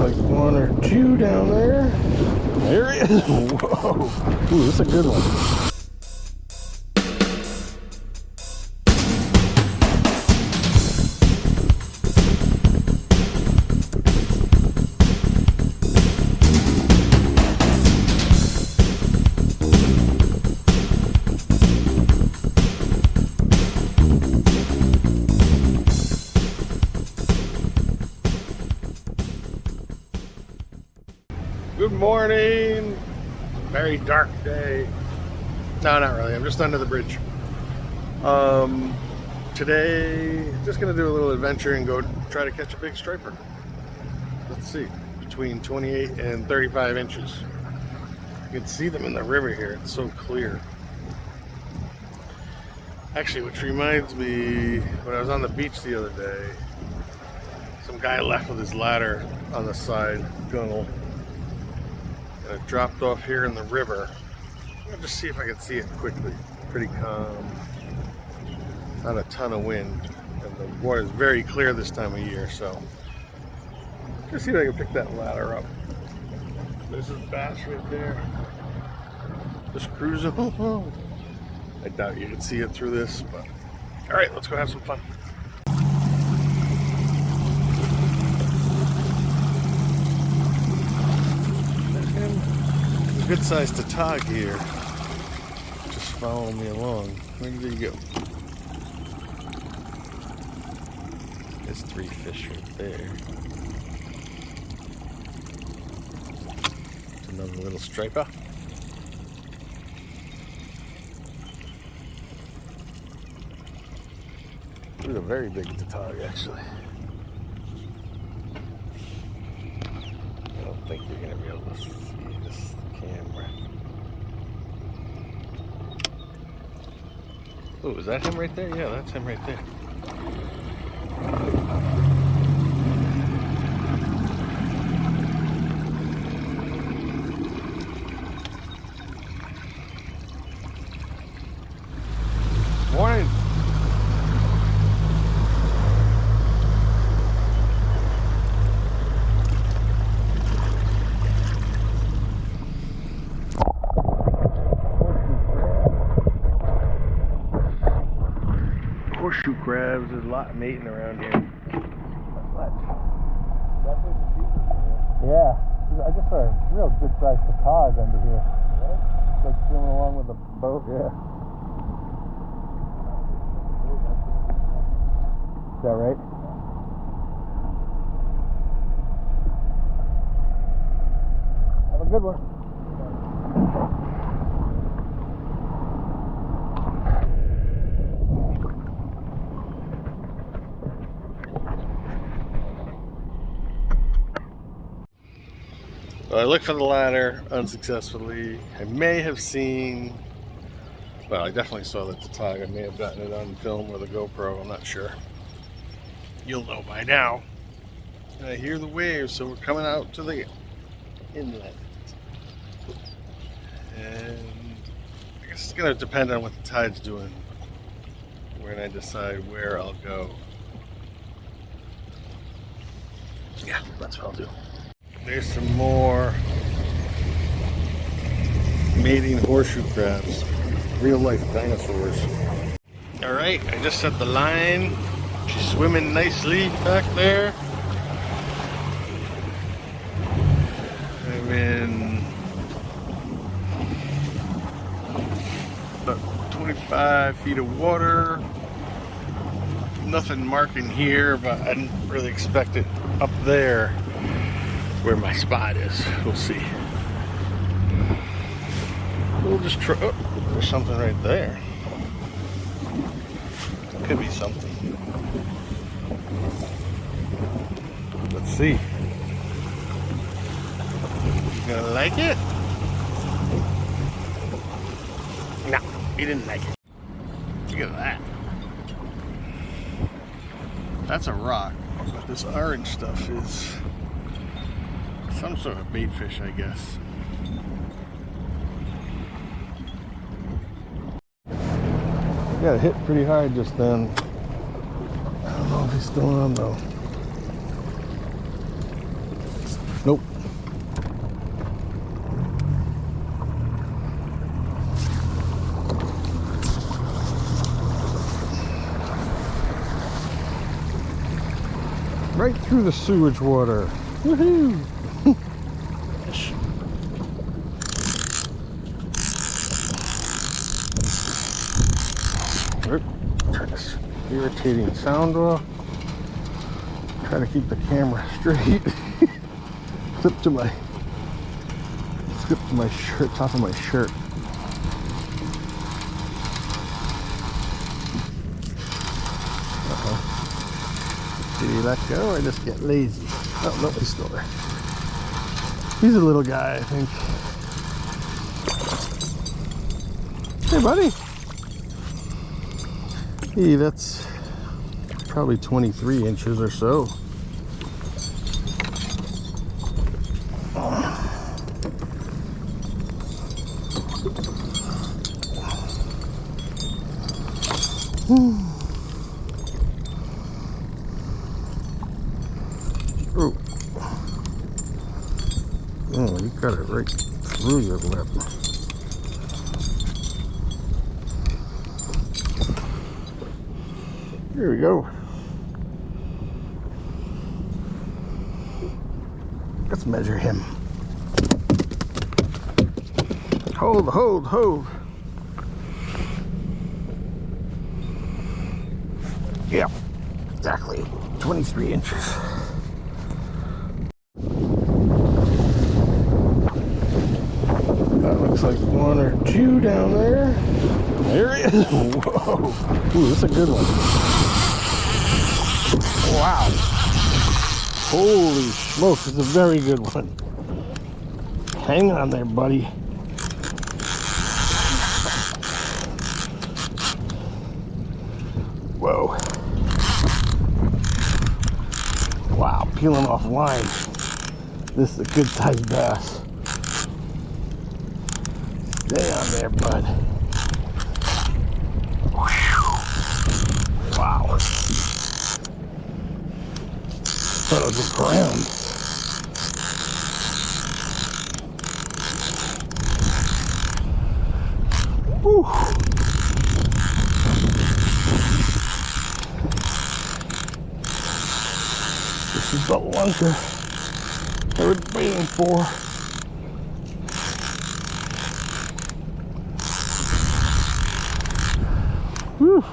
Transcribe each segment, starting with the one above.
like one or two down there. There he is. Whoa. Ooh, this is a good one. Good morning. Very dark day. No, not really. I'm just under the bridge. Today, just gonna do a little adventure and go try to catch a big striper. Let's see, between 28 and 35 inches. You can see them in the river here. It's so clear. Actually, which reminds me, when I was on the beach the other day, some guy left with his ladder on the side gunnel. And it dropped off here in the river. I'll just see if I can see it quickly. Pretty calm. Not a ton of wind. And the water is very clear this time of year, so just see if I can pick that ladder up. This is bass right there. Just cruising along. I doubt you can see it through this, but alright, let's go have some fun. A good sized tautog here. Just follow me along. Where did he go? There's 3 fish right there. It's another little striper. This is a very big tautog, actually. I don't think you're going to be able to see this camera. Oh, is that him right there? Yeah, that's him right there. Morning. Horseshoe crabs, there's a lot mating around here. What? Yeah, I just saw a real good sized tautog under here. What? It's like swimming along with a boat. Yeah. Is that right? Have a good one. Well, I looked for the ladder unsuccessfully. I may have seen, well, I definitely saw the tautog. I may have gotten it on film or the GoPro, I'm not sure. You'll know by now. And I hear the waves, so we're coming out to the inlet. And I guess it's gonna depend on what the tide's doing when I decide where I'll go. Yeah, that's what I'll do. There's some more mating horseshoe crabs, real life dinosaurs. All right, I just set the line. She's swimming nicely back there. I'm in about 25 feet of water. Nothing marking here, but I didn't really expect it up there. Where my spot is, we'll see. We'll just try. Oh, there's something right there. Could be something. Let's see. You gonna like it? No, he didn't like it. Look at that. That's a rock, but this orange stuff is some sort of bait fish, I guess. Got hit pretty hard just then. I don't know if he's still on though. Nope. Right through the sewage water. Woohoo! Fish. Turn this irritating sound off. Try to keep the camera straight. Slip to my shirt, top of my shirt. Did he let go or just get lazy? Oh, no, he's still there. He's a little guy, I think. Hey, buddy. Hey, that's probably 23 inches or so. Oh. Oh, you got it right through your lip. Here we go. Let's measure him. Hold, hold, hold. Yeah, exactly. 23 inches. That looks like one or two down there. There he is. Whoa. Ooh, that's a good one. Wow. Holy smokes, it's a very good one. Hang on there, buddy. Whoa. Wow, peeling off line. This is a good sized bass. Stay on there, bud. Wow. Thought it was a ground. Whew. This is the lunker I was waiting for. Whew.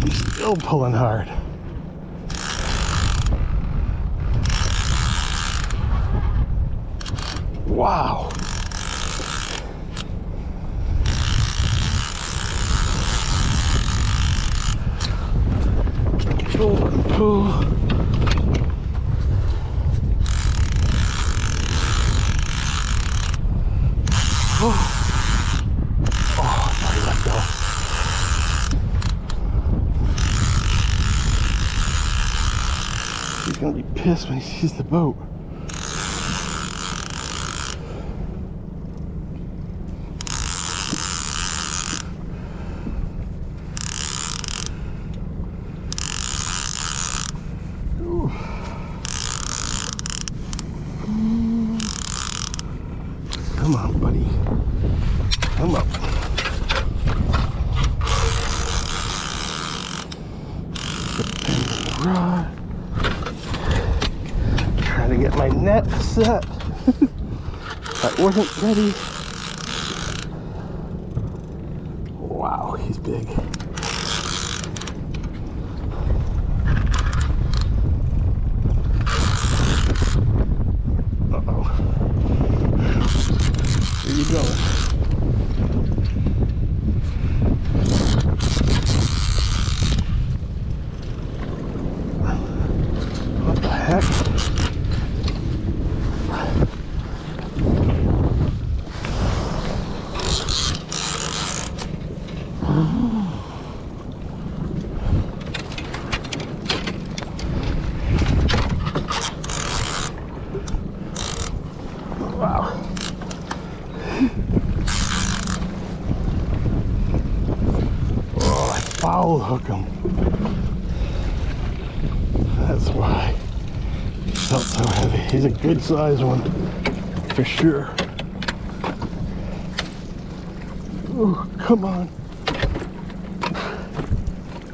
He's still pulling hard. Wow. Pull and pull. Oh. He's gonna be pissed when he sees the boat. Ooh. Come on, buddy. Come up. Rod. Trying to get my net set. I wasn't ready. Wow, he's big. Uh-oh. Where you going? What the heck? Wow. Oh, I foul hook him. That's why he felt so heavy. He's a good sized one, for sure. Oh, come on.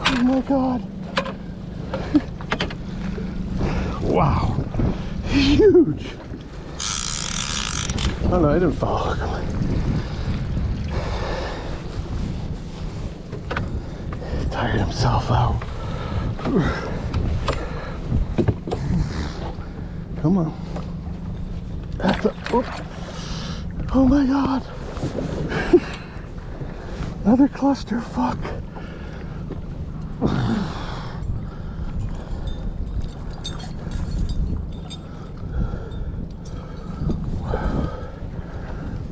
Oh my God. Wow. Huge. Oh no, I didn't follow. He tired himself out. Come on. That's a, oh my God. Another clusterfuck.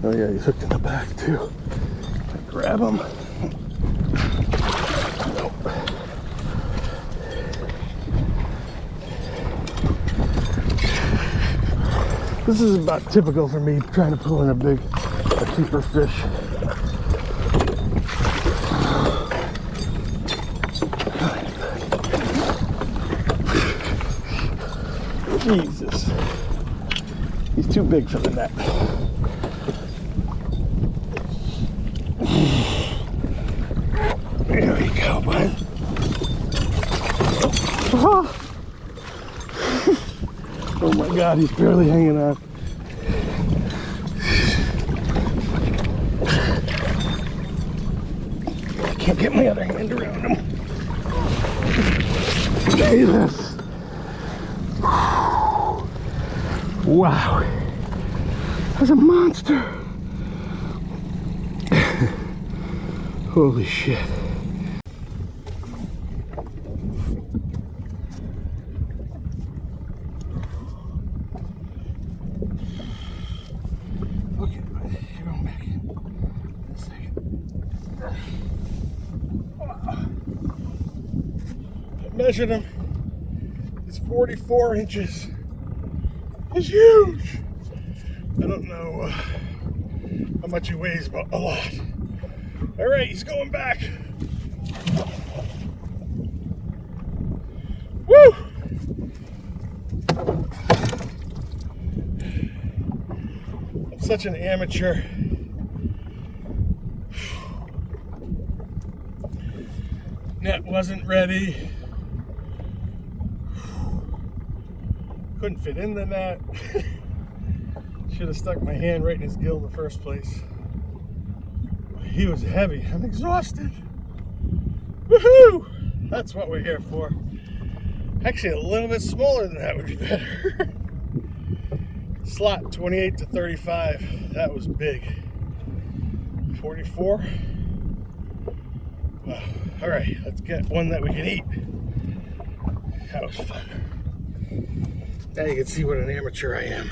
Oh yeah, he's hooked in the back too. Grab him. Nope. This is about typical for me trying to pull in a keeper fish. Jesus. He's too big for the net. There you go, bud. Oh my God, he's barely hanging on. I can't get my other hand around him. Jesus. Wow. That's a monster. Holy shit. Okay, you're going back in a second. I measured him. He's 44 inches. He's huge. I don't know how much he weighs, but a lot. All right, he's going back. Woo! I'm such an amateur. Net wasn't ready. Couldn't fit in the net. Should have stuck my hand right in his gill in the first place. He was heavy. I'm exhausted. Woohoo! That's what we're here for. Actually, a little bit smaller than that would be better. Slot 28 to 35. That was big. 44. Wow. All right, let's get one that we can eat. That was fun. Now you can see what an amateur I am.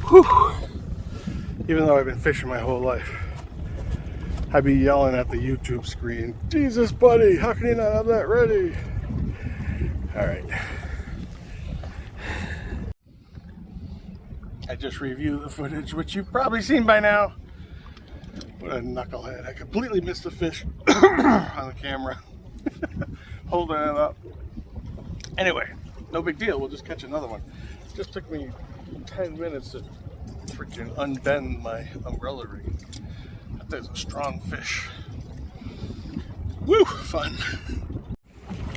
Whew. Even though I've been fishing my whole life, I'd be yelling at the YouTube screen, Jesus, buddy, how can you not have that ready? All right. I just reviewed the footage, which you've probably seen by now. What a knucklehead. I completely missed the fish on the camera. Holding it up. Anyway, no big deal. We'll just catch another one. It just took me 10 minutes to freaking unbend my umbrella ring. That's a strong fish. Woo! Fun.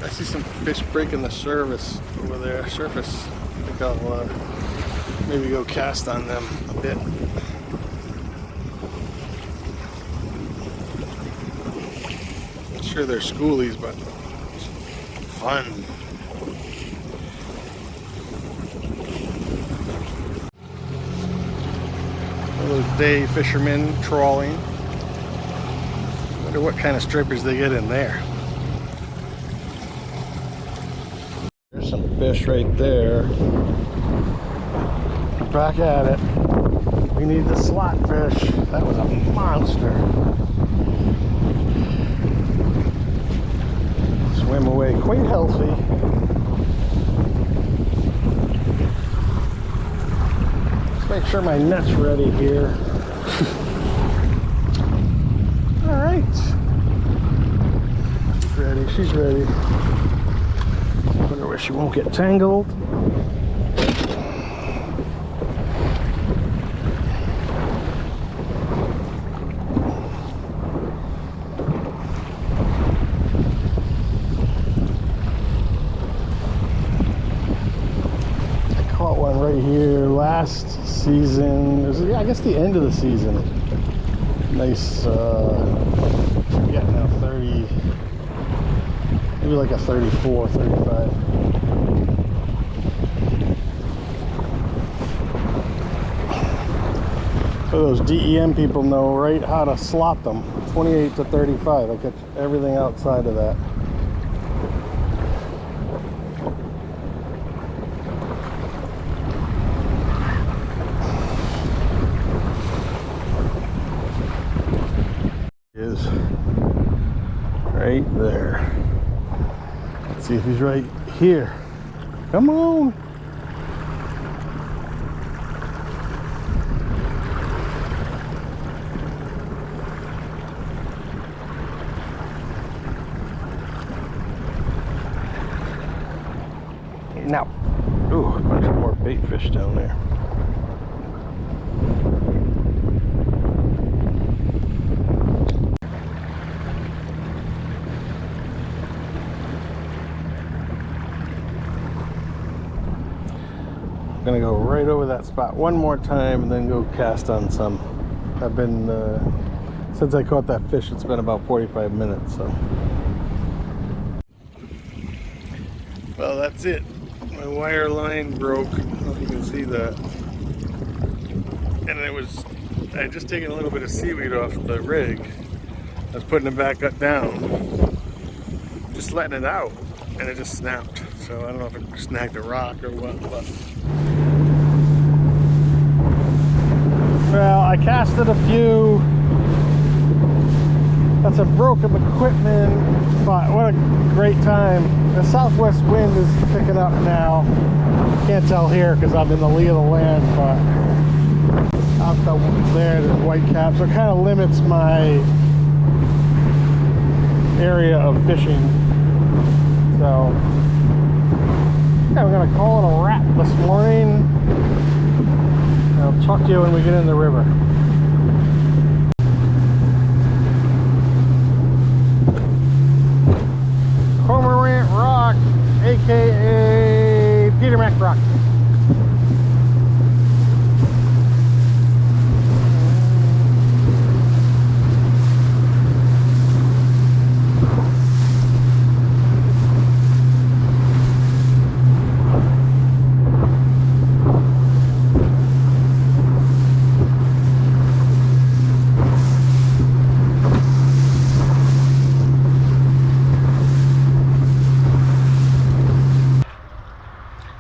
I see some fish breaking the surface over there. I think I'll maybe go cast on them a bit. Not sure they're schoolies, but fun. Those day fishermen trawling. Wonder what kind of strippers they get in there. There's some fish right there. Back at it. We need the slot fish. That was a monster. Swim away quite healthy. Make sure my net's ready here. All right. She's ready. She's ready. Put her where she won't get tangled. Caught one right here last season. It was, yeah, I guess the end of the season. Nice, yeah, now 30, maybe like a 34, 35. So those DEM people know right how to slot them. 28 to 35. I catch everything outside of that. Is right there. Let's see if he's right here. Come on. Now, ooh, a bunch of more bait fish down there. I'm gonna go right over that spot one more time and then go cast on some. I've been, since I caught that fish, it's been about 45 minutes, so. Well, that's it. My wire line broke. I don't know if you can see that. And I had just taken a little bit of seaweed off the rig. I was putting it back up down, just letting it out, and it just snapped. So I don't know if it snagged a rock or what, but. Well, I casted a few. That's a broken equipment, but what a great time. The southwest wind is picking up now. Can't tell here because I'm in the lee of the land, but out there's white caps. So it kind of limits my area of fishing. So yeah, we're gonna call it a wrap this morning. I'll talk to you when we get in the river. Cormorant Rock, aka Peter Mac Rock.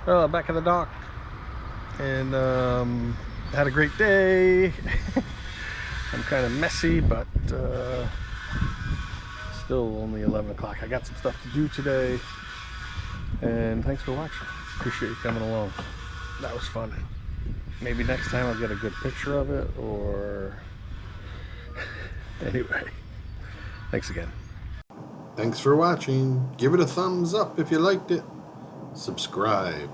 Well, back at the dock, and had a great day. I'm kind of messy, but still only 11 o'clock. I got some stuff to do today, and thanks for watching. Appreciate you coming along. That was fun. Maybe next time I'll get a good picture of it, or anyway, thanks again. Thanks for watching. Give it a thumbs up if you liked it. Subscribe.